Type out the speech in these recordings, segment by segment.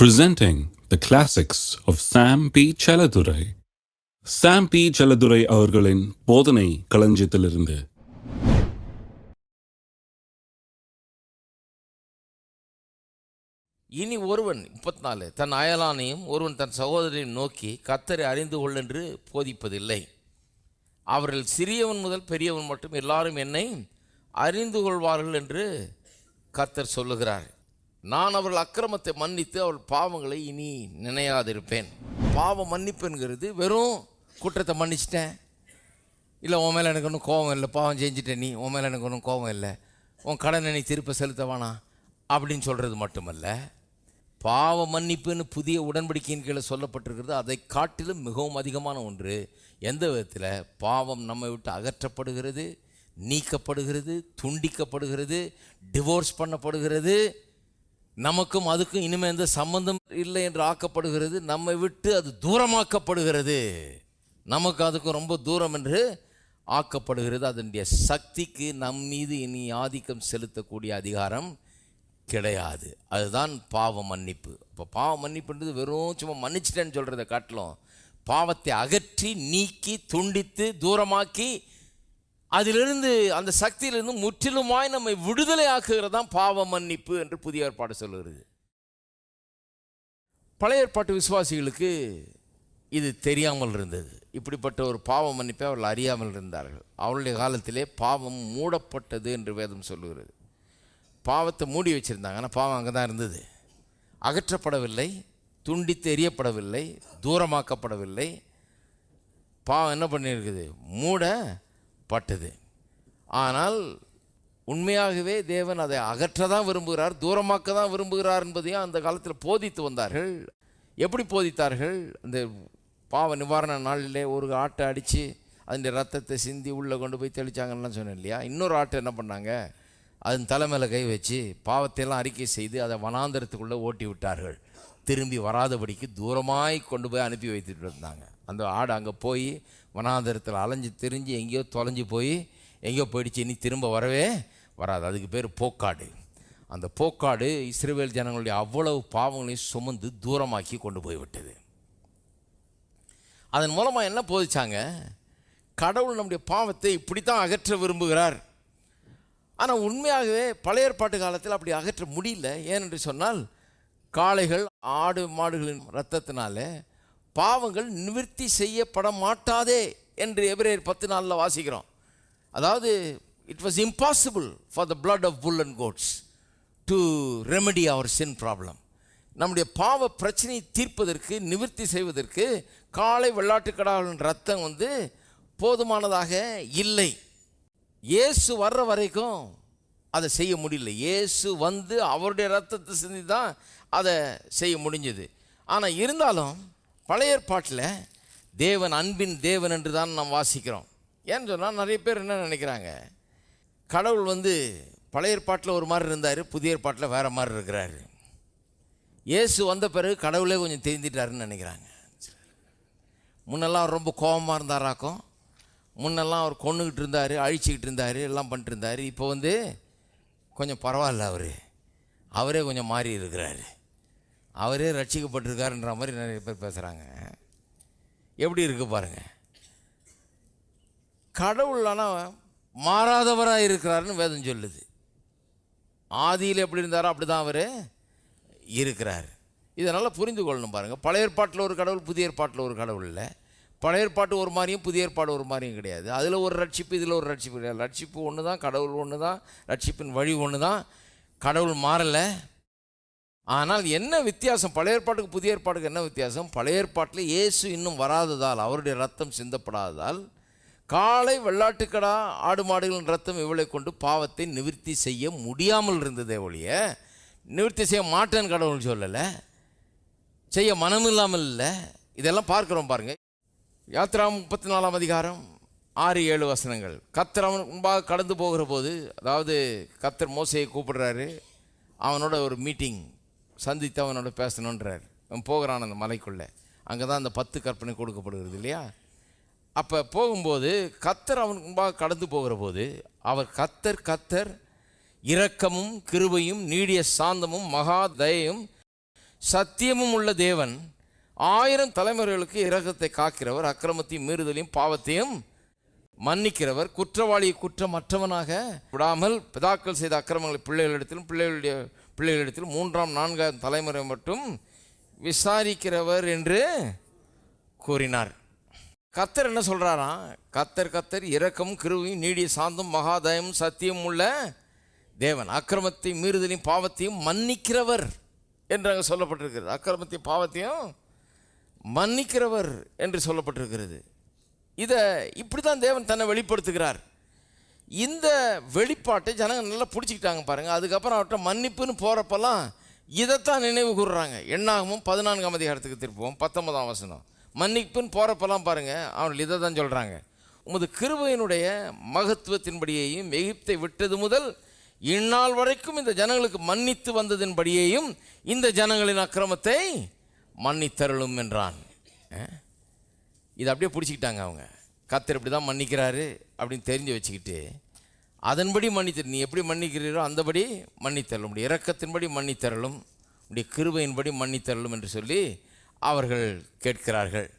Presenting the classics of Sam P. Chaladurai. Sam P. Chaladurai அவர்களின் போதனை களஞ்சியத்திலிருந்து. இனி ஒருவன் 34 தன் அயலானையும் ஒருவன் தன் சகோதரனையும் நோக்கி கர்த்தரை அறிந்து கொள் என்று போதிப்பதில்லை. அவர்கள் சிறியவன் முதல் பெரியவன் மட்டும் எல்லாரும் என்னை அறிந்து கொள்வார்கள் என்று கர்த்தர் சொல்லுகிறார். நான் அவர்கள் அக்கிரமத்தை மன்னித்து அவள் பாவங்களை இனி நினையாதிருப்பேன். பாவம் மன்னிப்புங்கிறது வெறும் குற்றத்தை மன்னிச்சிட்டேன், இல்லை உன் மேலே எனக்கு ஒன்றும் கோபம் இல்லை, பாவம் செஞ்சுட்டேன், நீ உன் மேலே எனக்கு ஒன்றும் கோபம் இல்லை, உன் கடனை நீ திருப்ப செலுத்த வேணாம் அப்படின்னு சொல்கிறது மட்டுமல்ல, பாவ மன்னிப்புன்னு புதிய உடன்படிக்கையின் கீழே சொல்லப்பட்டிருக்கிறது. அதை காட்டிலும் மிகவும் அதிகமான ஒன்று. எந்த விதத்தில் பாவம் நம்மை விட்டு அகற்றப்படுகிறது, நீக்கப்படுகிறது, துண்டிக்கப்படுகிறது, டிவோர்ஸ் பண்ணப்படுகிறது, நமக்கும் அதுக்கும் இனிமேல் எந்த சம்பந்தம் இல்லை என்று ஆக்கப்படுகிறது, நம்மை விட்டு அது தூரமாக்கப்படுகிறது, நமக்கு அதுக்கும் ரொம்ப தூரம் என்று ஆக்கப்படுகிறது. அதனுடைய சக்திக்கு நம் மீது இனி ஆதிக்கம் செலுத்தக்கூடிய அதிகாரம் கிடையாது. அதுதான் பாவ மன்னிப்பு. இப்போ பாவ மன்னிப்புன்றது வெறும் சும்மா மன்னிச்சிட்டேன்னு சொல்கிறத காட்டிலும் பாவத்தை அகற்றி நீக்கி துண்டித்து தூரமாக்கி அதிலிருந்து அந்த சக்தியிலிருந்து முற்றிலுமாய் நம்மை விடுதலை ஆக்குகிறது தான் பாவ மன்னிப்பு என்று புதிய ஏற்பாடு சொல்லுகிறது. பழைய ஏற்பாட்டு விசுவாசிகளுக்கு இது தெரியாமல் இருந்தது. இப்படிப்பட்ட ஒரு பாவ மன்னிப்பை அவர்கள் அறியாமல் இருந்தார்கள். அவருடைய காலத்திலே பாவம் மூடப்பட்டது என்று வேதம் சொல்லுகிறது. பாவத்தை மூடி வச்சுருந்தாங்க, ஆனால் பாவம் அங்கே தான் இருந்தது, அகற்றப்படவில்லை, துண்டித்து எரியப்படவில்லை, தூரமாக்கப்படவில்லை. பாவம் என்ன பண்ணியிருக்குது? மூடப்பட்டது. ஆனால் உண்மையாகவே தேவன் அதை அகற்ற தான் விரும்புகிறார், தூரமாக்க தான் விரும்புகிறார் என்பதையும் அந்த காலத்தில் போதித்து வந்தார்கள். எப்படி போதித்தார்கள்? அந்த பாவ நிவாரண நாளிலே ஒரு ஆட்டை அடித்து அதனுடைய ரத்தத்தை சிந்தி உள்ளே கொண்டு போய் தெளித்தாங்கலாம் சொன்னேன் இல்லையா? இன்னொரு ஆட்டை என்ன பண்ணாங்க? அதன் தலைமையில் கை வச்சு பாவத்தையெல்லாம் அறிக்கை செய்து அதை வனாந்தரத்துக்குள்ளே ஓட்டி விட்டார்கள். திரும்பி வராதபடிக்கு தூரமாய் கொண்டு போய் அனுப்பி வைத்துட்டு இருந்தாங்க. அந்த ஆடு அங்கே போய் வனாந்தரத்தில் அலைஞ்சு திரிஞ்சு எங்கேயோ தொலைஞ்சு போய் எங்கேயோ போயிடுச்சு, இனி திரும்ப வரவே வராது. அதுக்கு பேர் போக்காடு. அந்த போக்காடு இஸ்ரவேல் ஜனங்களுடைய அவ்வளவு பாவங்களையும் சுமந்து தூரமாக்கி கொண்டு போய்விட்டது. அதன் மூலமாக என்ன போதிச்சாங்க? கடவுள் நம்முடைய பாவத்தை இப்படித்தான் அகற்ற விரும்புகிறார். ஆனால் உண்மையாகவே பழைய ஏற்பாட்டு காலத்தில் அப்படி அகற்ற முடியல. ஏனென்று சொன்னால் காளைகள் ஆடு மாடுகளின் இரத்தத்தினால பாவங்கள் நிவர்த்தி செய்யப்பட மாட்டாதே என்று எபிரேயர் 10:4 வாசிக்கிறோம். அதாவது it was impossible for the blood of bull and goats to remedy our sin problem. நம்முடைய பாவ பிரச்சனையை தீர்ப்பதற்கு, நிவர்த்தி செய்வதற்கு காளை வெள்ளாட்டுக்கடாவின் ரத்தம் போதுமானதாக இல்லை. இயேசு வர்ற வரைக்கும் அதை செய்ய முடியல. இயேசு அவருடைய ரத்தத்தை சிந்தி தான் அதை செய்ய முடிஞ்சது. ஆனால் இருந்தாலும் பழைய ஏற்பாட்டில் தேவன் அன்பின் தேவன் என்று தான் நாம் வாசிக்கிறோம். ஏன்னு சொன்னால் நிறைய பேர் என்ன நினைக்கிறாங்க, கடவுள் பழைய ஏற்பாட்டில் ஒரு மாதிரி இருந்தார், புதிய ஏற்பாட்டில் வேறு மாதிரி இருக்கிறாரு. இயேசு வந்த பிறகு கடவுளே கொஞ்சம் தெரிஞ்சிட்டாருன்னு நினைக்கிறாங்க. முன்னெல்லாம் ரொம்ப கோபமாக இருந்தாராக்கும், முன்னெல்லாம் அவர் கொண்டுக்கிட்டு இருந்தார், அழிச்சிக்கிட்டு இருந்தார், எல்லாம் பண்ணிட்டு இருந்தார். இப்போ கொஞ்சம் பரவாயில்ல, அவரே கொஞ்சம் மாறி இருக்கிறாரு, அவரே ரட்சிக்கப்பட்டிருக்காருன்ற மாதிரி நிறைய பேர் பேசுகிறாங்க. எப்படி இருக்கு பாருங்கள். கடவுள் ஆனால் மாறாதவராக இருக்கிறாருன்னு வேதம் சொல்லுது. ஆதியில் எப்படி இருந்தாரோ அப்படி தான் அவர் இருக்கிறார். இதனால் புரிந்து கொள்ளணும் பாருங்கள். பழைய ஏற்பாட்டில் ஒரு கடவுள், புதிய ஏற்பாட்டில் ஒரு கடவுள் இல்லை. பழைய ஏற்பாட்டு ஒரு மாதிரியும் புதிய ஏற்பாடு ஒரு மாதிரியும் கிடையாது. அதில் ஒரு ரட்சிப்பு, இதில் ஒரு ரட்சிப்பு கிடையாது. ரட்சிப்பு ஒன்று தான், கடவுள் ஒன்று தான், ரட்சிப்பின் வழி ஒன்று தான், கடவுள் மாறலை. ஆனால் என்ன வித்தியாசம்? பழைய ஏற்பாட்டுக்கு புதிய ஏற்பாட்டுக்கு என்ன வித்தியாசம்? பழைய ஏற்பாட்டில் இயேசு இன்னும் வராததால், அவருடைய ரத்தம் சிந்தப்படாததால், காளை வெள்ளாட்டுக்கடா ஆடு மாடுகளின் ரத்தம் இவளை கொண்டு பாவத்தை நிவர்த்தி செய்ய முடியாமல் இருந்ததே ஒழிய, நிவர்த்தி செய்ய மாட்டேன்னு கடவுள் சொல்லலை, செய்ய மனம் இல்லாமல் இல்லை. இதெல்லாம் பார்க்குறோம் பாருங்கள். யாத்திராகமம் 34 அதிகாரம் 6-7 வசனங்கள். கர்த்தர் அவன் முன்பாக கடந்து போகிற போது, அதாவது கர்த்தர் மோசையை கூப்பிடுறாரு, அவனோட ஒரு மீட்டிங் சந்தித்து அவனோட பேசணுன்றார். அவன் போகிறான் அந்த மலைக்குள்ளே. அங்கே தான் அந்த 10 கற்பனை கொடுக்கப்படுகிறது இல்லையா? அப்போ போகும்போது கர்த்தர் அவன் முன்பாக கடந்து போகிற போது, அவர் கர்த்தர் இரக்கமும் கிருபையும் நீடிய சாந்தமும் மகா தயையும் சத்தியமும் உள்ள தேவன் 1000 தலைமுறைகளுக்கு இரக்கத்தை காக்கிறவர், அக்கிரமத்தையும் மீறுதலையும் பாவத்தையும் மன்னிக்கிறவர், குற்றவாளியை குற்றமற்றவனாக விடாமல் பிதாக்கள் செய்த அக்கிரமங்களை பிள்ளைகளிடத்திலும் பிள்ளைகளுடைய பிள்ளைகளிடத்திலும் 3ஆம் 4ஆம் தலைமுறை மட்டும் விசாரிக்கிறவர் என்று கூறினார். கர்த்தர் என்ன சொல்கிறாராம்? கர்த்தர் இரக்கமும் கிருபையும் நீடிய சாந்தம் மகாதயமும் சத்தியம் உள்ள தேவன், அக்கிரமத்தையும் மீறுதலையும் பாவத்தையும் மன்னிக்கிறவர் என்று அங்கே சொல்லப்பட்டிருக்கிறது. அக்கிரமத்தையும் பாவத்தையும் மன்னிக்கிறவர் என்று சொல்லப்பட்டிருக்கிறது. இதை இப்படி தான் தேவன் தன்னை வெளிப்படுத்துகிறார். இந்த வெளிப்பாட்டை ஜனங்க நல்லா பிடிச்சிக்கிட்டாங்க பாருங்கள். அதுக்கப்புறம் அவர்கிட்ட மன்னிப்புன்னு போகிறப்பெல்லாம் இதைத்தான் நினைவு கூறுறாங்க. என்னாகமும் 14ஆம் அதிகாரத்துக்கு திருப்போம், 19ஆம் வசனம். மன்னிப்புன்னு போகிறப்பெல்லாம் பாருங்கள், அவர்கள் இதை தான் சொல்கிறாங்க. உமது கிருபையினுடைய மகத்துவத்தின்படியையும் எகிப்தை விட்டது முதல் இந்நாள் வரைக்கும் இந்த ஜனங்களுக்கு மன்னித்து வந்ததின்படியையும் இந்த ஜனங்களின் அக்கிரமத்தை மன்னித்தருளும் என்றான். இதை அப்படியே பிடிச்சிக்கிட்டாங்க அவங்க. கர்த்தர் இப்படி தான் மன்னிக்கிறாரு அப்படின்னு தெரிஞ்சு வச்சுக்கிட்டு அதன்படி மன்னித்தரு. நீ எப்படி மன்னிக்கிறீரோ அந்தபடி மன்னித்தரலும், உடைய இரக்கத்தின்படி மன்னித்தரலும், உடைய கிருபையின்படி மன்னித்தரலும் என்று சொல்லி அவர்கள் கேட்கிறார்கள்.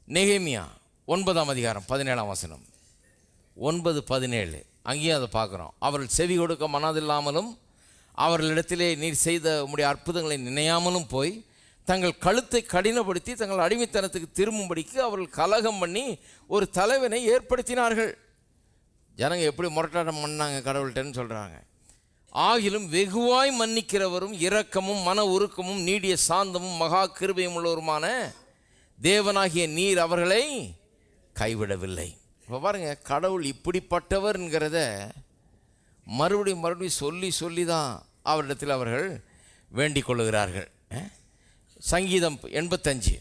நெகேமியா 9ஆம் அதிகாரம் 17ஆம் வசனம், 9:17. அங்கேயும் அதை பார்க்குறோம். அவர்கள் செவி கொடுக்க மனதில்லாமலும் அவர்களிடத்திலே நீர் செய்த உம்முடைய அற்புதங்களை நினையாமலும் போய் தங்கள் கழுத்தை கடினப்படுத்தி தங்கள் அடிமைத்தனத்துக்கு திரும்பும்படிக்கு அவர்கள் கலகம் பண்ணி ஒரு தலைவனை ஏற்படுத்தினார்கள். ஜனங்க எப்படி முரட்டாட்டம் பண்ணாங்க கடவுள்கிட்டன்னு சொல்கிறாங்க. ஆகிலும் வெகுவாய் மன்னிக்கிறவரும் இரக்கமும் மன உருக்கமும் நீடிய சாந்தமும் மகா கிருபையும் உள்ளவருமான தேவனாகிய நீர் அவர்களை கைவிடவில்லை. இப்போ பாருங்கள், கடவுள் இப்படிப்பட்டவர்ங்கிறத மறுபடியும் சொல்லி தான் அவரிடத்தில் அவர்கள் வேண்டிக் கொள்ளுகிறார்கள். சங்கீதம் 85,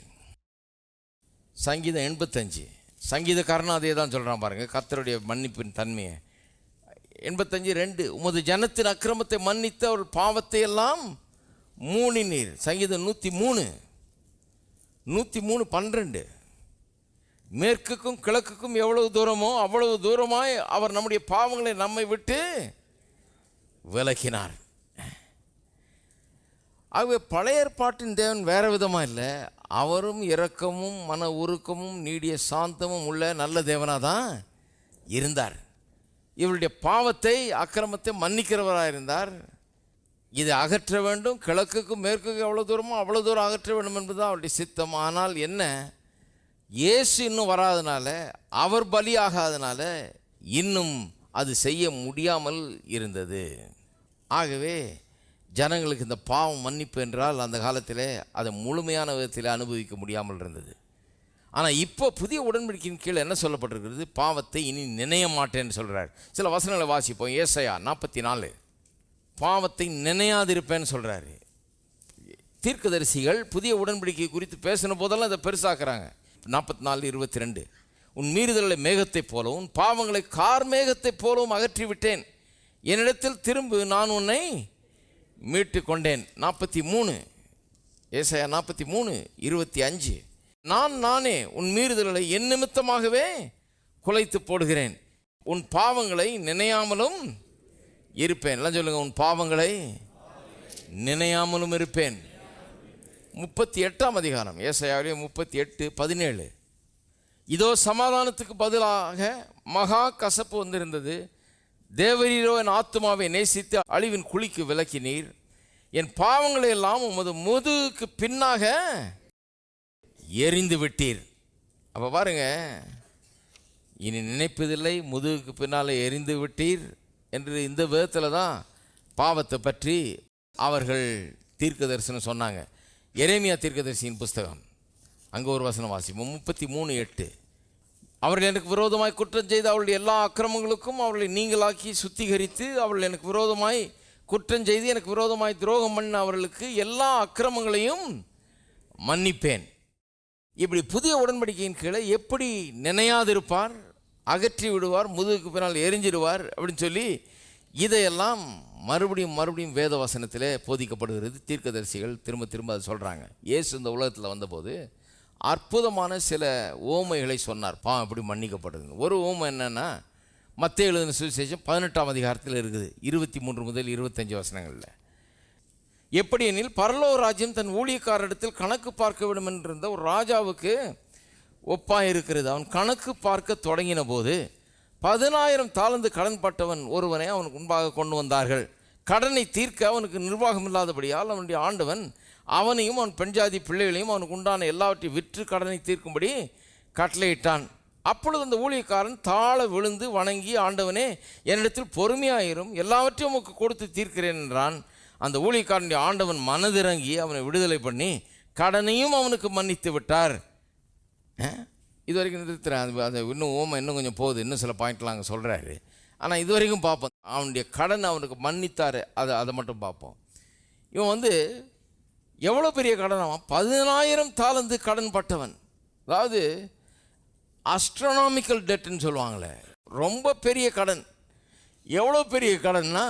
சங்கீதக்காரனும் அதே தான் சொல்கிறான் பாருங்கள், கர்த்தருடைய மன்னிப்பின் தன்மையை. 85:2, உமது ஜனத்தின் அக்கிரமத்தை மன்னித்து அவர் பாவத்தை எல்லாம் மூடினீர். சங்கீதம் 103:12, மேற்குக்கும் கிழக்குக்கும் எவ்வளவு தூரமோ அவ்வளவு தூரமாய் அவர் நம்முடைய பாவங்களை நம்மை விட்டு விலக்கினார். ஆகவே பழைய ஏற்பாட்டின் தேவன் வேறு விதமாக இல்லை, அவரும் இரக்கமும் மன உருக்கமும் நீடிய சாந்தமும் உள்ள நல்ல தேவனாக தான் இருந்தார். இவருடைய பாவத்தை அக்கிரமத்தை மன்னிக்கிறவராக இருந்தார். இதை அகற்ற வேண்டும், கிழக்குக்கும் மேற்குக்கும் எவ்வளோ தூரமோ அவ்வளோ தூரம் அகற்ற வேண்டும் என்பது அவருடைய சித்தம். ஆனால் என்ன, இயேசு இன்னும் வராதனால, அவர் பலியாகாதனால இன்னும் அது செய்ய முடியாமல் இருந்தது. ஆகவே ஜனங்களுக்கு இந்த பாவம் மன்னிப்பு என்றால் அந்த காலத்தில் அதை முழுமையான விதத்தில் அனுபவிக்க முடியாமல் இருந்தது. ஆனால் இப்போ புதிய உடன்படிக்கையின் கீழே என்ன சொல்லப்பட்டிருக்கிறது? பாவத்தை இனி நினைய மாட்டேன்னு சொல்கிறார். சில வசனங்களை வாசிப்போம். ஏசாயா 44, பாவத்தை நினையாதிருப்பேன்னு சொல்கிறாரு. தீர்க்கதரிசிகள் புதிய உடன்படிக்கை குறித்து பேசின போதெல்லாம் அதை பெருசாக்குறாங்க. 44:22, உன் மீறுதல்களை மேகத்தைப் போலவும் உன் பாவங்களை கார்மேகத்தைப் போலவும் அகற்றிவிட்டேன், என்னிடத்தில் திரும்பு, நான் உன்னை மீட்டு கொண்டேன். 43, ஏசாயா 43:25, நானே உன் மீறுதல்களை என் நிமித்தமாகவே குலைத்து போடுகிறேன், உன் பாவங்களை நினையாமலும் இருப்பேன். எல்லாம் சொல்லுங்க, உன் பாவங்களை நினையாமலும் இருப்பேன். 38ஆம் அதிகாரம் ஏசாயாவிலே 38:17, இதோ சமாதானத்துக்கு பதிலாக மகா கசப்பு வந்திருந்தது, தேவரீரோ என் ஆத்துமாவை நேசித்து அழிவின் குழிக்கு விலக்கினீர், என் பாவங்களை எல்லாம் உமது முதுகுக்கு பின்னாக எரிந்து விட்டீர். அப்போ பாருங்க, இனி நினைப்பதில்லை, முதுகுக்கு பின்னால் எரிந்து விட்டீர் என்று இந்த விதத்தில் தான் பாவத்தை பற்றி அவர்கள் தீர்க்க தரிசனம் சொன்னாங்க. எரேமியா தீர்க்கதரிசியின் புஸ்தகம், அங்கே ஒரு வசனம் வாசிப்போம். 33:8, அவர்கள் எனக்கு விரோதமாய் குற்றம் செய்து அவருடைய எல்லா அக்கிரமங்களுக்கும் அவர்களை நீங்களாக்கி சுத்திகரித்து, அவர்கள் எனக்கு விரோதமாய் குற்றம் செய்து எனக்கு விரோதமாய் துரோகம் பண்ண அவர்களுக்கு எல்லா அக்கிரமங்களையும் மன்னிப்பேன். இப்படி புதிய உடன்படிக்கையின் கீழே எப்படி நினையாதிருப்பார், அகற்றி விடுவார், முதுகுக்கு பின்னால் எரிஞ்சிடுவார் அப்படின்னு சொல்லி இதையெல்லாம் மறுபடியும் வேத வசனத்தில் போதிக்கப்படுகிறது. தீர்க்கதரிசிகள் திரும்ப அதை சொல்கிறாங்க. இயேசு இந்த உலகத்தில் வந்தபோது அற்புதமான சில ஓமைகளை சொன்னார், பாவம் எப்படி மன்னிக்கப்படுதுன்னு. ஒரு ஓமை என்னென்னா, மத்தேயு எழுதின சுவிசேஷம் 18ஆம் அதிகாரத்தில் இருக்குது, 23 முதல் 25 வசனங்களில். எப்படி எனில் பரலோக ராஜ்யம் தன் ஊழியக்காரரிடத்தில் கணக்கு பார்க்க வேண்டும் என்றிருந்த ஒரு ராஜாவுக்கு ஒப்பாக இருக்கிறது. அவன் கணக்கு பார்க்க தொடங்கின போது 10,000 தாலந்து கடன் பட்டவன் ஒருவனை அவனுக்கு முன்பாக கொண்டு வந்தார்கள். கடனை தீர்க்க அவனுக்கு நிர்வாகம் இல்லாதபடியால் அவனுடைய ஆண்டவன் அவனையும் அவன் பெண்ஜாதி பிள்ளைகளையும் அவனுக்கு உண்டான எல்லாவற்றையும் விற்று கடனை தீர்க்கும்படி கட்டளையிட்டான். அப்பொழுது அந்த ஊழியக்காரன் தாழ விழுந்து வணங்கி, ஆண்டவனே, என்னிடத்தில் பொறுமையாயிரும், எல்லாவற்றையும் உமக்கு கொடுத்து தீர்க்கிறேன் என்றான். அந்த ஊழியக்காரனுடைய ஆண்டவன் மனதிறங்கி அவனை விடுதலை பண்ணி கடனையும் அவனுக்கு மன்னித்து விட்டார். இது வரைக்கும் நிறுத்துறேன். அது இன்னும் கொஞ்சம் போகுது, இன்னும் சில பாயிண்ட்லாம் அங்கே சொல்கிறாரு. ஆனால் இது வரைக்கும் பார்ப்போம். அவனுடைய கடன் அவனுக்கு மன்னித்தார், அதை மட்டும் பார்ப்போம். இவன் எவ்வளோ பெரிய கடன்? அவன் 10,000 தாலந்து கடன் பட்டவன். அதாவது அஸ்ட்ரானாமிக்கல் டெட்டுன்னு சொல்லுவாங்களே, ரொம்ப பெரிய கடன். எவ்வளோ பெரிய கடன்னா,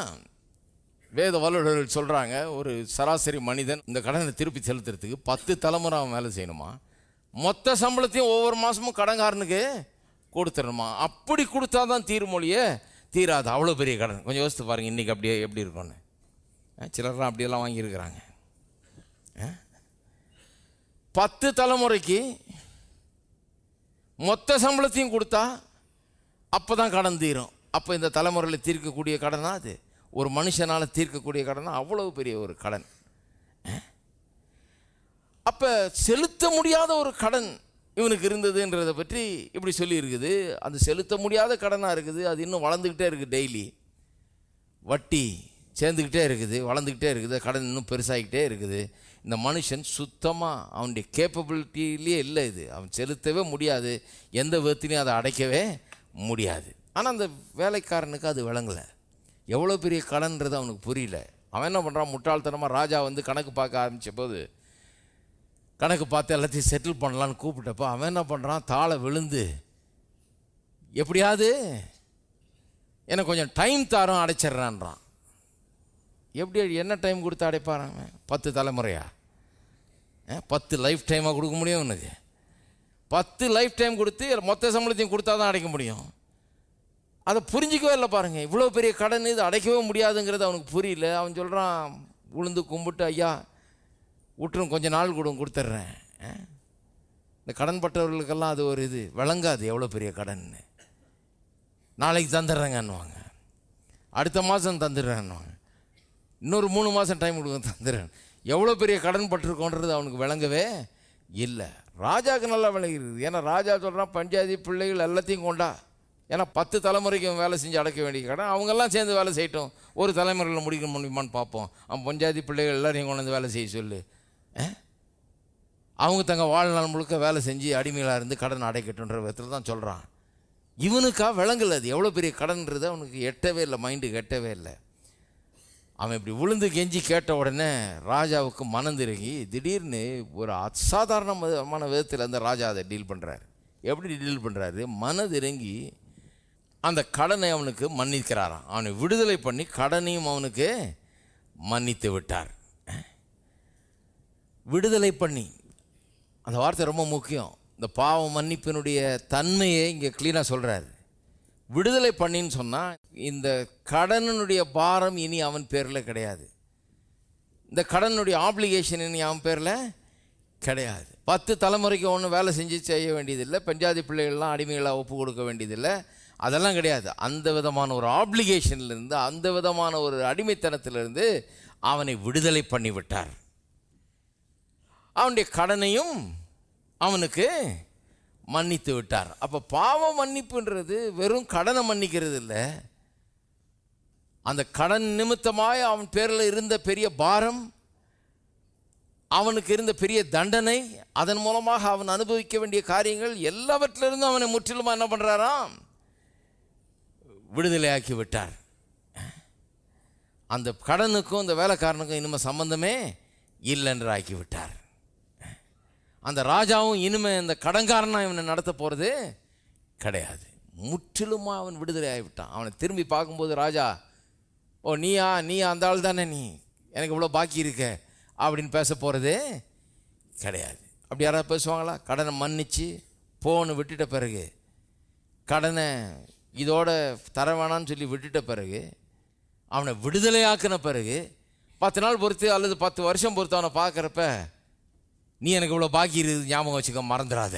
வேத வல்லுநர்கள் சொல்கிறாங்க, ஒரு சராசரி மனிதன் இந்த கடனை திருப்பி செலுத்துறதுக்கு 10 தலைமுறை அவன் வேலை செய்யணுமா, மொத்த சம்பளத்தையும் ஒவ்வொரு மாதமும் கடன்காரனுக்கு கொடுத்துடணுமா. அப்படி கொடுத்தா தான் தீர்மொழியே தீராது. அவ்வளோ பெரிய கடன். கொஞ்சம் யோசித்து பாருங்கள், இன்றைக்கி அப்படியே எப்படி இருக்கும்னு. சிலர்லாம் அப்படியெல்லாம் வாங்கியிருக்கிறாங்க. 10 தலைமுறைக்கு மொத்த சம்பளத்தையும் கொடுத்தா அப்போ தான் கடன் தீரும். அப்போ இந்த தலைமுறையில் தீர்க்கக்கூடிய கடனா அது? ஒரு மனுஷனால் தீர்க்கக்கூடிய கடனா? அவ்வளவு பெரிய ஒரு கடன். அப்போ செலுத்த முடியாத ஒரு கடன் இவனுக்கு இருந்ததுன்றதை பற்றி இப்படி சொல்லியிருக்குது. அந்த செலுத்த முடியாத கடனாக இருக்குது. அது இன்னும் வளர்ந்துக்கிட்டே இருக்குது. டெய்லி வட்டி சேர்ந்துக்கிட்டே இருக்குது, வளர்ந்துக்கிட்டே இருக்குது. கடன் இன்னும் பெருசாகிக்கிட்டே இருக்குது. இந்த மனுஷன் சுத்தமாக அவனுடைய கேப்பபிலிட்டியிலே இல்லை. இது அவன் செலுத்தவே முடியாது, எந்த விதத்துலையும் அதை அடைக்கவே முடியாது. ஆனால் அந்த வேலைக்காரனுக்கு அது விளங்கலை. எவ்வளோ பெரிய கடன்றது அவனுக்கு புரியல. அவன் என்ன பண்ணுறான், முட்டாள்தனமாக ராஜா கணக்கு பார்க்க ஆரம்பித்த போது, கணக்கு பார்த்து எல்லாத்தையும் செட்டில் பண்ணலான்னு கூப்பிட்டப்போ அவன் என்ன பண்ணுறான், தாழ விழுந்து, எப்படியாவது எனக்கு கொஞ்சம் டைம் தாரம் அடைச்சிட்றான்றான். எப்படி என்ன டைம் கொடுத்து அடைப்பான் அவன்? 10 தலைமுறையா? 10 லைஃப் டைமாக கொடுக்க முடியும் அவனுக்கு? 10 லைஃப் டைம் கொடுத்து மொத்த சம்பளத்தையும் கொடுத்தா தான் அடைக்க முடியும். அதை புரிஞ்சிக்கவே இல்லை பாருங்கள். இவ்வளோ பெரிய கடன், இது அடைக்கவே முடியாதுங்கிறது அவனுக்கு புரியல. அவன் சொல்கிறான், உளுந்து கும்பிட்டு, ஐயா விட்டுரும், கொஞ்சம் நாள் கொடுத்துட்றேன். இந்த கடன் பட்டவர்களுக்கெல்லாம் அது ஒரு இது விளங்காது, எவ்வளோ பெரிய கடன்னு. நாளைக்கு தந்துடுறேங்கன்னுவாங்க, அடுத்த மாதம் தந்துடுறேன்னுவாங்க, இன்னொரு 3 மாதம் டைம் கொடுக்க தந்துடுறேன். எவ்வளோ பெரிய கடன் பட்டிருக்கோன்றது அவனுக்கு விளங்கவே இல்லை. ராஜாவுக்கு நல்லா விளங்கிடுது. ஏன்னா ராஜா சொல்கிறான், பஞ்சாயத்து பிள்ளைகள் எல்லாத்தையும் கொண்டா. ஏன்னா 10 தலைமுறைக்கு வேலை செஞ்சு அடைக்க வேண்டிய கடன். அவங்கெல்லாம் சேர்ந்து வேலை செய்யட்டும், ஒரு தலைமுறையில் முடிக்க முடியுமான்னு பார்ப்போம். அவன் பஞ்சாயத்து பிள்ளைகள் எல்லாரையும் கொண்டு வந்து வேலை செய்ய சொல்லு. அவங்க தங்க வாழ்நாள் முழுக்க வேலை செஞ்சு அடிமைகளாக இருந்து கடன் அடைக்கட்டுன்ற விதத்தில் தான் சொல்கிறான். இவனுக்கா விளங்கலை அது எவ்வளோ பெரிய கடன்றது. அவனுக்கு எட்டவே இல்லை, மைண்டுக்கு எட்டவே இல்லை. அவன் இப்படி விழுந்து கெஞ்சி கேட்ட உடனே ராஜாவுக்கு மனந்திறங்கி திடீர்னு ஒரு அசாதாரணமான விதத்தில் அந்த ராஜா அதை டீல் பண்ணுறாரு. எப்படி டீல் பண்ணுறாரு? மனதிறங்கி அந்த கடனை அவனுக்கு மன்னிக்கிறாராம். அவனை விடுதலை பண்ணி கடனையும் அவனுக்கு மன்னித்து விட்டார். விடுதலை பண்ணி, அந்த வார்த்தை ரொம்ப முக்கியம். இந்த பாவ மன்னிப்பினுடைய தன்மையை இங்கே க்ளீனாக சொல்கிறாரு. விடுதலை பண்ணின்னு சொன்னால் இந்த கடனுடைய பாரம் இனி அவன் பேரில் கிடையாது. இந்த கடனுடைய ஆப்ளிகேஷன் இனி அவன் பேரில் கிடையாது. 10 தலைமுறைக்கு ஒன்றும் வேலை செஞ்சு செய்ய வேண்டியதில்லை, பஞ்சாதி பிள்ளைகள்லாம் அடிமைகளாக ஒப்பு கொடுக்க வேண்டியதில்லை, அதெல்லாம் கிடையாது. அந்த விதமான ஒரு ஆப்ளிகேஷன்லேருந்து, அந்த விதமான ஒரு அடிமைத்தனத்திலிருந்து அவனை விடுதலை பண்ணிவிட்டார். அவனுடைய கடனையும் அவனுக்கு மன்னித்து விட்டார். அப்போ பாவ மன்னிப்புன்றது வெறும் கடனை மன்னிக்கிறது இல்லை, அந்த கடன் நிமித்தமாய் அவன் பேரில் இருந்த பெரிய பாரம், அவனுக்கு இருந்த பெரிய தண்டனை, அதன் மூலமாக அவன் அனுபவிக்க வேண்டிய காரியங்கள் எல்லாவற்றிலிருந்தும் அவனை முற்றிலுமாக என்ன பண்ணுறாராம், விடுதலையாக்கி விட்டார். அந்த கடனுக்கும் அந்த வேலைக்காரனுக்கும் இனிமேல் சம்பந்தமே இல்லைன்று ஆக்கி விட்டார். அந்த ராஜாவும் இனிமேல் இந்த கடன்காரனாக இவனை நடத்த போகிறது கிடையாது. முற்றிலுமாக அவன் விடுதலை ஆகிவிட்டான். அவனை திரும்பி பார்க்கும்போது ராஜா, ஓ நீயா அந்த ஆள் தானே, நீ எனக்கு இவ்வளோ பாக்கி இருக்க அப்படின்னு பேச போகிறது கிடையாது. அப்படி யாராவது பேசுவாங்களா? கடனை மன்னித்து போன்னு விட்டுட்ட பிறகு, கடனை இதோட தர வேணான்னு சொல்லி விட்டுட்ட பிறகு, அவனை விடுதலையாக்கின பிறகு 10 நாள் பொறுத்து அல்லது 10 வருஷம் பொறுத்து அவனை பார்க்குறப்ப, நீ எனக்கு இவ்வளோ பாக்கி இருக்குது ஞாபகம் வச்சுக்க, மறந்துடாத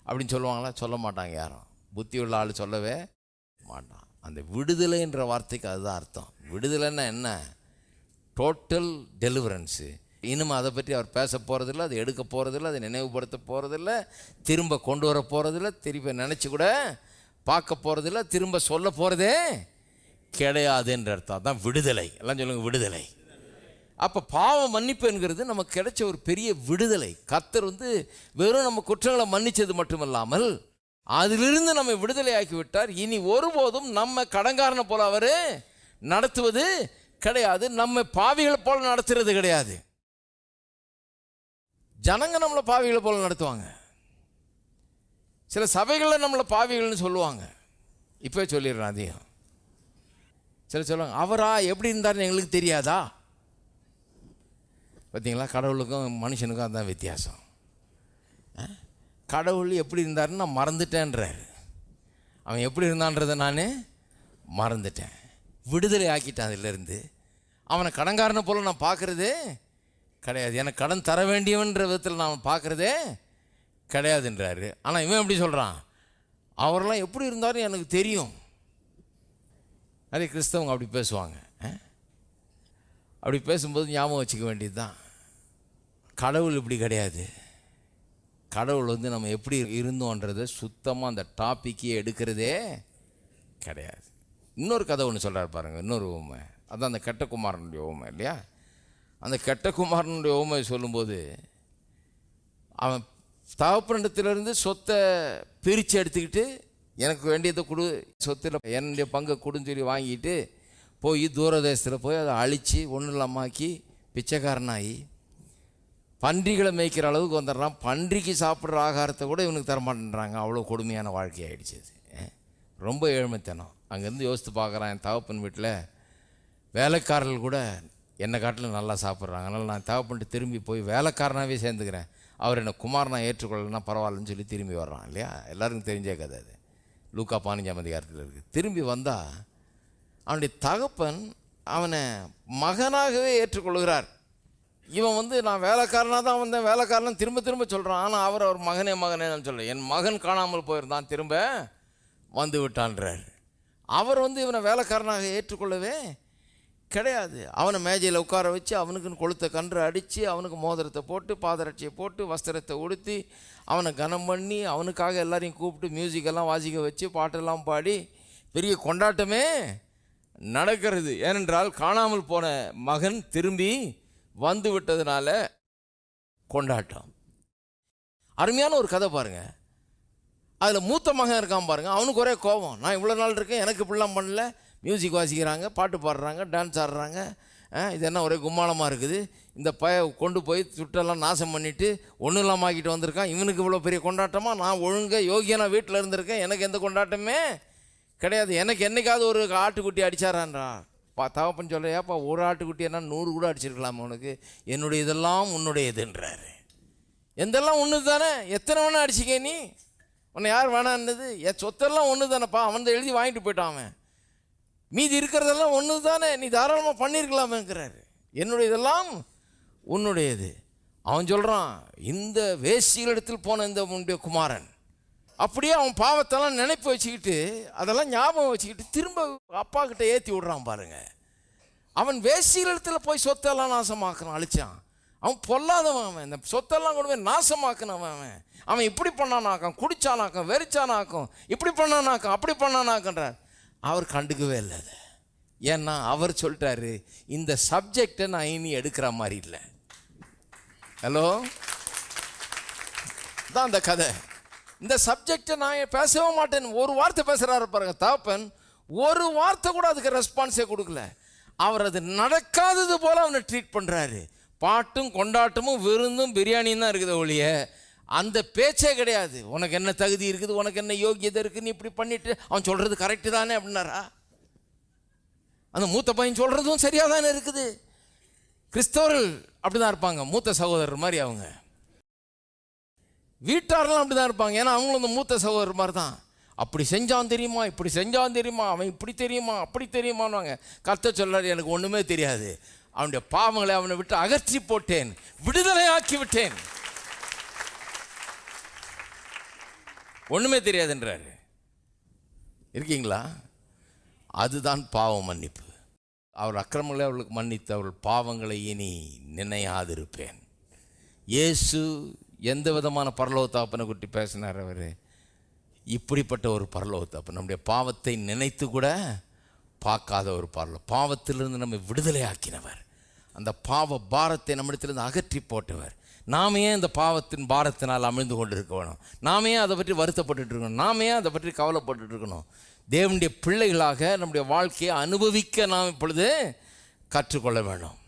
அப்படின்னு சொல்லுவாங்களா? சொல்ல மாட்டாங்க யாரும். புத்தி உள்ள ஆள் சொல்லவே மாட்டான். அந்த விடுதலைன்ற வார்த்தைக்கு அதுதான் அர்த்தம். விடுதலைன்னா என்ன? டோட்டல் டெலிவரன்ஸு. இனிமே அதை பற்றி அவர் பேச போகிறதில்ல, அதை எடுக்க போகிறதில்ல, அதை நினைவுபடுத்த போகிறதில்ல, திரும்ப கொண்டு வர போகிறதில்ல, திரும்ப நினச்சி கூட பார்க்க போகிறதில்ல, திரும்ப சொல்ல போகிறதே கிடையாதுன்ற அர்த்தம். அதான் விடுதலை. எல்லாம் சொல்லுங்க, விடுதலை. அப்போ பாவ மன்னிப்பு என்கிறது நமக்கு கிடைச்ச ஒரு பெரிய விடுதலை. கர்த்தர் வெறும் நம்ம குற்றங்களை மன்னித்தது மட்டுமல்லாமல் அதிலிருந்து நம்ம விடுதலை ஆக்கி விட்டார். இனி ஒருபோதும் நம்ம கடன்காரனை போல அவர் நடத்துவது கிடையாது, நம்ம பாவிகளை போல நடத்துறது கிடையாது. ஜனங்க நம்மளை பாவிகளை போல நடத்துவாங்க. சில சபைகளில் நம்மளை பாவிகள்னு சொல்லுவாங்க. இப்போ சொல்லிடுறேன் அதையும். சில சொல்லுவாங்க, அவரா எப்படி இருந்தார்னு எங்களுக்கு தெரியாதா? பார்த்தீங்களா, கடவுளுக்கும் மனுஷனுக்கும் அதுதான் வித்தியாசம். கடவுள் எப்படி இருந்தாருன்னு நான் மறந்துட்டேன்றார். அவன் எப்படி இருந்தான்றதை நான் மறந்துட்டேன், விடுதலை ஆக்கிட்டேன். அதிலிருந்து அவனை கடன்காரனை போல் நான் பார்க்குறதே கிடையாது. எனக்கு கடன் தர வேண்டியவன்ற விதத்தில் நான் பார்க்குறதே கிடையாதுன்றாரு. ஆனால் இவன் எப்படி சொல்கிறான்? அவரெல்லாம் எப்படி இருந்தாலும் எனக்கு தெரியும். நிறைய கிறிஸ்தவங்க அப்படி பேசுவாங்க. அப்படி பேசும்போது ஞாபகம் வச்சுக்க வேண்டியது தான், கடவுள் இப்படி கிடையாது. கடவுள் நம்ம எப்படி இருந்தோன்றதை சுத்தமாக அந்த டாப்பிக்கே எடுக்கிறதே கிடையாது. இன்னொரு கதை ஒன்று சொல்கிறார் பாருங்கள், இன்னொரு ஊமை. அதுதான் அந்த கெட்ட குமாரனுடைய ஊமை இல்லையா? அந்த கெட்ட குமாரனுடைய ஊமை சொல்லும்போது, அவன் தகப்பனிடத்திலிருந்து சொத்தை பிரித்து எடுத்துக்கிட்டு, எனக்கு வேண்டியதை கொடு, சொத்தில் என்னுடைய பங்கை கொடுன்னு சொல்லி வாங்கிட்டு போய் தூரதேசத்தில் போய் அதை அழித்து ஒன்றும் இல்லாமாக்கி பிச்சைக்காரனாகி பன்றிகளை மேய்க்கிற அளவுக்கு வந்துடுறான். பன்றிக்கு சாப்பிட்ற ஆகாரத்தை கூட இவனுக்கு தரமாட்டேன்றாங்க. அவ்வளோ கொடுமையான வாழ்க்கையாகிடுச்சு. அது ரொம்ப ஏழ்மைத்தனம். அங்கேருந்து யோசித்து பார்க்குறான், என் தகப்பன் வீட்டில் வேலைக்காரர்கள் கூட என்னை காட்டிலும் நல்லா சாப்பிட்றாங்க, அதனால் நான் தகப்பன்ட்டு திரும்பி போய் வேலைக்காரனாகவே சேர்ந்துக்கிறேன், அவர் என்னை குமாரனா ஏற்றுக்கொள்ளலைன்னா பரவாயில்லன்னு சொல்லி திரும்பி வர்றான் இல்லையா? எல்லாருக்கும் தெரிஞ்சே கதை அது. லூக்கா 15ஆம் அதிகாரத்தில் இருக்குது. திரும்பி வந்தால் அவனுடைய தகப்பன் அவனை மகனாகவே ஏற்றுக்கொள்கிறார். இவன் நான் வேலைக்காரனாக தான் வந்தேன், வேலைக்காரன் திரும்ப திரும்ப சொல்கிறான். ஆனால் அவர் மகனே மகனேன்னு சொல்ல, என் மகன் காணாமல் போயிருந்தான், திரும்ப வந்து விட்டான்றார். அவர் இவனை வேலைக்காரனாக ஏற்றுக்கொள்ளவே கிடையாது. அவனை மேஜையில் உட்கார வச்சு அவனுக்குன்னு கொளுத்த கன்று அடித்து அவனுக்கு மோதிரத்தை போட்டு பாதரட்சியை போட்டு வஸ்திரத்தை உடுத்தி அவனை கனம் பண்ணி அவனுக்காக எல்லாரையும் கூப்பிட்டு மியூசிக்கெல்லாம் வாசிக்க வச்சு பாட்டெல்லாம் பாடி பெரிய கொண்டாட்டமே நடக்கிறது. ஏனென்றால் காணாமல் போன மகன் திரும்பி வந்து விட்டதுனால கொண்டாட்டம். அருமையான ஒரு கதை பாருங்கள். அதில் மூத்த மகன் இருக்கான் பாருங்கள், அவனுக்கு ஒரே கோபம். நான் இவ்வளோ நாள் இருக்கேன், எனக்கு இப்படிலாம் பண்ணல, மியூசிக் வாசிக்கிறாங்க, பாட்டு பாடுறாங்க, டான்ஸ் ஆடுறாங்க, இது என்ன ஒரே கும்மாளமாக இருக்குது, இந்த கொண்டு போய் சுட்டெல்லாம் நாசம் பண்ணிவிட்டு ஒன்றும் இல்லாமல் ஆக்கிட்டு வந்திருக்கான், இவனுக்கு இவ்வளோ பெரிய கொண்டாட்டமாக, நான் ஒழுங்காக யோகியனா வீட்டில் இருந்திருக்கேன், எனக்கு எந்த கொண்டாட்டமே கிடையாது, எனக்கு என்றைக்காவது ஒரு ஆட்டுக்குட்டி அடித்தாரான்றா. தகப்பன் சொல்ல, ஏப்பா ஒரு ஆட்டுக்குட்டி என்ன 100 கூட அடிச்சிருக்கலாமா உனக்கு, என்னுடைய இதெல்லாம் உன்னுடையதுன்றாரு. எந்தெல்லாம் ஒன்று தானே, எத்தனை வேணா அடிச்சிக்க, நீ உன்னை யார் வேணான்னது, என் சொத்தெல்லாம் ஒன்று தானேப்பா, அவன் எழுதி வாங்கிட்டு போயிட்டான், அவன் மீதி இருக்கிறதெல்லாம் ஒன்று தானே, நீ தாராளமாக பண்ணியிருக்கலாமேங்கிறாரு. என்னுடைய இதெல்லாம் உன்னுடையது. அவன் சொல்கிறான், இந்த வேசிகளிடத்தில் போன இந்த உன்னுடைய குமாரன் அப்படியே அவன் பாவத்தெல்லாம் நினைப்பு வச்சுக்கிட்டு அதெல்லாம் ஞாபகம் வச்சுக்கிட்டு திரும்ப அப்பா கிட்ட ஏற்றி விடுறான் பாருங்க. அவன் வேசிகளிடத்தில் போய் சொத்தெல்லாம் நாசமாக்குறான், அழிச்சான். அவன் பொல்லாதவன், அவன் இந்த சொத்தெல்லாம் கொண்டு போய் நாசமாக்குனவன். அவன் இப்படி பண்ணானாக்கம், குடிச்சானாக்கம், வெறிச்சானாக்கம், இப்படி பண்ணானாக்கம், அப்படி பண்ணானாக்கன்றார். அவர் கண்டுக்கவே இல்லை அதை. ஏன்னா அவர் சொல்லிட்டாரு, இந்த சப்ஜெக்டை நான் இனி எடுக்கிற மாதிரி இல்லை. ஹலோ, தான் அந்த கதை. இந்த சப்ஜெக்டை நான் பேசவே மாட்டேன். ஒரு வார்த்தை பேசுகிறாரு பாருங்க தகப்பன், ஒரு வார்த்தை கூட அதுக்கு ரெஸ்பான்ஸே கொடுக்கல. அவர் அது நடக்காதது போல அவனை ட்ரீட் பண்ணுறாரு. பாட்டும் கொண்டாட்டமும் விருந்தும் பிரியாணியும் தான் இருக்குது ஒழிய அந்த பேச்சே கிடையாது. உனக்கு என்ன தகுதி இருக்குது, உனக்கு என்ன யோகியதை இருக்குது, நீ இப்படி பண்ணிட்டு அவன் சொல்கிறது கரெக்டு தானே அப்படின்னாரா? அந்த மூத்த பையன் சொல்கிறதும் சரியாக தானே இருக்குது. கிறிஸ்தவர்கள் அப்படி தான் இருப்பாங்க, மூத்த சகோதரர் மாதிரி. அவங்க வீட்டாரெல்லாம் அப்படி தான் இருப்பாங்க. ஏன்னா அவங்களும் அந்த மூத்த சகோதரர் மாதிரி தான். அப்படி செஞ்சான் தெரியுமா, இப்படி செஞ்சான் தெரியுமா, அவன் இப்படி தெரியுமா, அப்படி தெரியுமான்னு. கர்த்தர் சொல்றாரு, எனக்கு ஒன்றுமே தெரியாது, அவனுடைய பாவங்களை அவனை விட்டு அகற்றி போட்டேன், விடுதலையாக்கி விட்டேன். ஒண்ணுமே தெரியாதுன்றாரு. இருக்கீங்களா? அதுதான் பாவ மன்னிப்பு. அவர் அக்கிரமங்களை அவர்களுக்கு மன்னித்து அவர்கள் பாவங்களை இனி நினையாதிருப்பேன். இயேசு எந்த விதமான பரலோக தகப்பனை குறித்து பேசினார்? அவர் இப்படிப்பட்ட ஒரு பரலோக தகப்பன், நம்முடைய பாவத்தை நினைத்து கூட பார்க்காத ஒரு பாவத்திலிருந்து நம்மை விடுதலையாக்கினவர், அந்த பாவ பாரத்தை நம்மிடத்திலிருந்து அகற்றி போட்டவர். நாம ஏன் இந்த பாவத்தின் பாரத்தினால் அமிழ்ந்து கொண்டு இருக்க வேணும்? நாம ஏன் அதை பற்றி வருத்தப்பட்டு இருக்கணும்? நாம ஏன் அதை பற்றி கவலைப்பட்டு இருக்கணும்? தேவனுடைய பிள்ளைகளாக நம்முடைய வாழ்க்கையை அனுபவிக்க நாம் இப்பொழுது கற்றுக்கொள்ள வேண்டும்.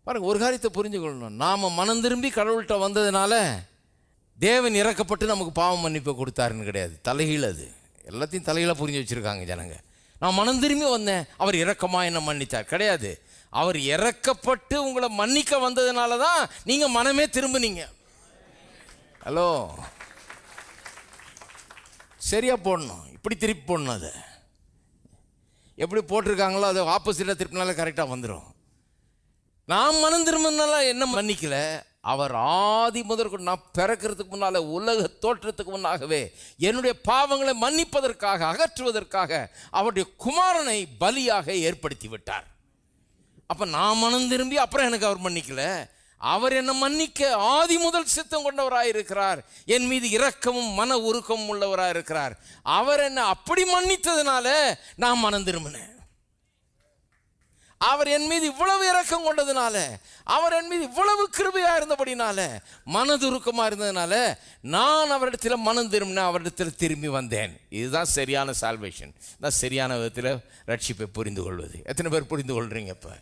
பாருங்க, ஒரு காரியத்தை புரிஞ்சு கொள்ளணும். நாம் மனம் திரும்பி கடவுள்கிட்ட வந்ததுனால தேவன் இறக்கப்பட்டு நமக்கு பாவம் மன்னிப்பை கொடுத்தாருன்னு கிடையாது. தலைகீழ். அது எல்லாத்தையும் தலைகீழாக புரிஞ்சு வச்சுருக்காங்க ஜனங்க. நான் மனம் திரும்பி வந்தேன், அவர் இரக்கமா என்ன மன்னித்தார் கிடையாது. அவர் இறக்கப்பட்டு உங்களை மன்னிக்க வந்ததுனால தான் நீங்கள் மனமே திரும்பினீங்க. ஹலோ, சரியா போடணும், இப்படி திருப்பி போடணும். அதை எப்படி போட்டிருக்காங்களோ அதை ஆப்போசிட்டாக திருப்பினால கரெக்டாக வந்துடும். நான் மனம் திரும்பினால என்ன மன்னிக்கல, அவர் ஆதி முதற்கொண்டு நான் பிறக்கிறதுக்கு முன்னால், உலக தோற்றத்துக்கு முன்னாகவே என்னுடைய பாவங்களை மன்னிப்பதற்காக, அகற்றுவதற்காக அவருடைய குமாரனை பலியாக ஏற்படுத்தி விட்டார். அப்போ நான் மனம் திரும்பி அப்புறம் எனக்கு அவர் மன்னிக்கல, அவர் என்னை மன்னிக்க ஆதி முதல் சித்தம் கொண்டவராயிருக்கிறார். என் மீது இரக்கமும் மன உருக்கமும் உள்ளவராயிருக்கிறார். அவர் என்னை அப்படி மன்னித்ததுனால நான் மனம் திரும்பினேன். அவர் என் மீது இவ்வளவு இரக்கம் கொண்டதுனால, அவர் என் மீது இவ்வளவு கிருபையா இருந்தபடினால, மனதுருக்கமா இருந்ததுனால நான் அவரிடத்தில் மனம் திரும்பினேன், அவரிடத்தில் திரும்பி வந்தேன். இதுதான் சரியான சால்வேஷன், தான் சரியான விதத்தில் ரட்சிப்பை புரிந்து கொள்வது. எத்தனை பேர் புரிந்து கொள்றீங்க? இப்போ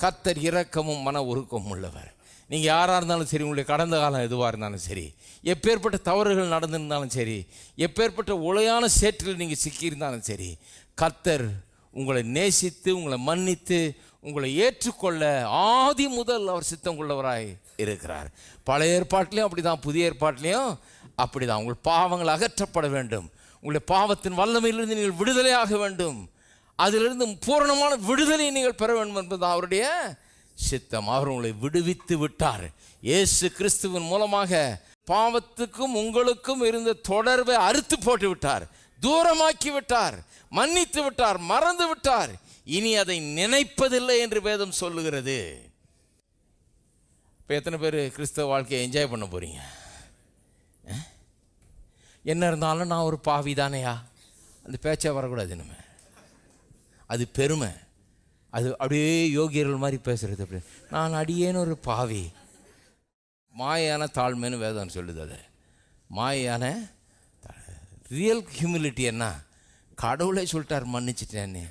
கர்த்தர் இரக்கமும் மன உருக்கமும் உள்ளவர். நீங்கள் யாராக இருந்தாலும் சரி, உங்களுடைய கடந்த காலம் எதுவாக இருந்தாலும் சரி, எப்பேற்பட்ட தவறுகள் நடந்திருந்தாலும் சரி, எப்பேற்பட்ட உளையான சேற்றில் நீங்கள் சிக்கியிருந்தாலும் சரி, கர்த்தர் உங்களை நேசித்து உங்களை மன்னித்து உங்களை ஏற்றுக்கொள்ள ஆதி முதல் அவர் சித்தம் கொள்ளவராய் இருக்கிறார். பழைய ஏற்பாட்டிலையும் அப்படி தான், புதிய ஏற்பாட்டிலையும் அப்படி தான். உங்கள் பாவங்கள் அகற்றப்பட வேண்டும், உங்களுடைய பாவத்தின் வல்லமையிலிருந்து நீங்கள் விடுதலையாக வேண்டும், அதிலிருந்து பூரணமான விடுதலையை நீங்கள் பெற வேண்டும் என்பது அவருடைய சித்தம். அவர் உங்களை விடுவித்து விட்டார். இயேசு கிறிஸ்துவின் மூலமாக பாவத்துக்கும் உங்களுக்கும் இருந்த தொடர்பை அறுத்து போட்டு விட்டார், தூரமாக்கி விட்டார், மன்னித்து விட்டார், மறந்து விட்டார். இனி அதை நினைப்பதில்லை என்று வேதம் சொல்லுகிறது. இப்போ எத்தனை பேர் கிறிஸ்தவ வாழ்க்கையை என்ஜாய் பண்ண போறீங்க? என்ன இருந்தாலும் நான் ஒரு பாவி தானேயா, அந்த பேச்சா வரக்கூடாது. இனிமே அது பெருமை. அது அப்படியே யோகியர்கள் மாதிரி பேசுறது. அப்படி நான் அடியேன்னு ஒரு பாவி. மாயான தாழ்மைன்னு வேதம் சொல்லுது. அது மாயான. ரியல் ஹியூமிலிட்டி என்ன? கடவுளே சொல்லிட்டார் மன்னிச்சிட்டேன்னு.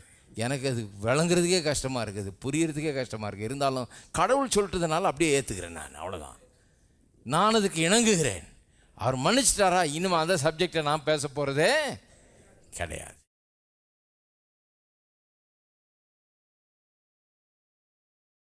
எனக்கு அது விளங்குறதுக்கே கஷ்டமாக இருக்குது, புரியறதுக்கே கஷ்டமாக இருக்குது. இருந்தாலும் கடவுள் சொல்லிட்டதுனால அப்படியே ஏற்றுக்கிறேன் நான். அவ்வளோதான், நான் அதுக்கு இணங்குகிறேன். அவர் மன்னிச்சிட்டாரா, இனிமே அந்த சப்ஜெக்டை நான் பேச போகிறதே கிடையாது.